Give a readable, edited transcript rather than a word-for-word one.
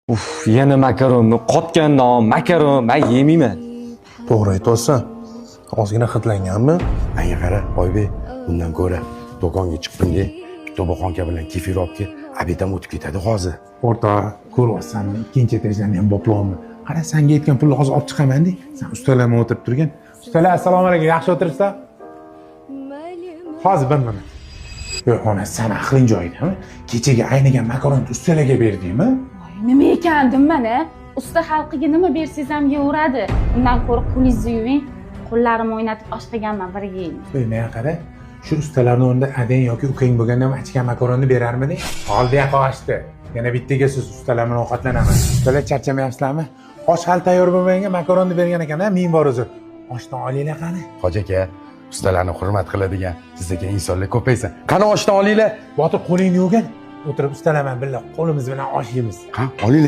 Uf, yana makaronni, qotgan non, makaron, men yemayman. To'g'ri aytyapsan. Ozgina hidlanganmi? Menga qara, Oybek, bundan ko'ra do'konga chiqqinga bitta boqonka bilan kefir olib kel, abetam o'tib ketadi hozir. O'rtoq, ko'ryapsanmi? Ikkinchi etajdan ham boplayapman. Qara, senga aytgan pulni hozir olib chiqaman-da. Sen ustalarga o'tirib turgan. Ustalar, assalomu alaykum, yaxshi o'tiribsan? Hozir bir minut. Yo'q, ona, sen aqling joyidami? Kechaga aynigan makaronni ustalarga berdingmi? Nima ekandim mana? Usta xalqiga nima bersangiz ham yeyveradi. Undan ko'ra qo'lingizni yuving. Qo'llarimni o'ynatib osh qilganman, birga yeying. Ey, men qara, shu ustalarning o'rnida adang yoki ukang bo'lganda ham achgan makaronni berarmiding? Oldiya qo'shdi. Yana bittaga siz ustalar bilan ovqatlanaman. Ustalar charchamayapsizlarmi? Osh hali tayyor bo'lmaganga makaronni bergan ekan-a, ming bor o'zi. Oshdan olinglar qani. Hoji aka, ustalarni hurmat qiladigan sizga insonlar ko'paysin. Qani oshdan olinglar. Botir qo'lingni yuvgin. O'tirib ustalar bilan birga qo'limiz bilan osh yeymiz. Ha, olinglar.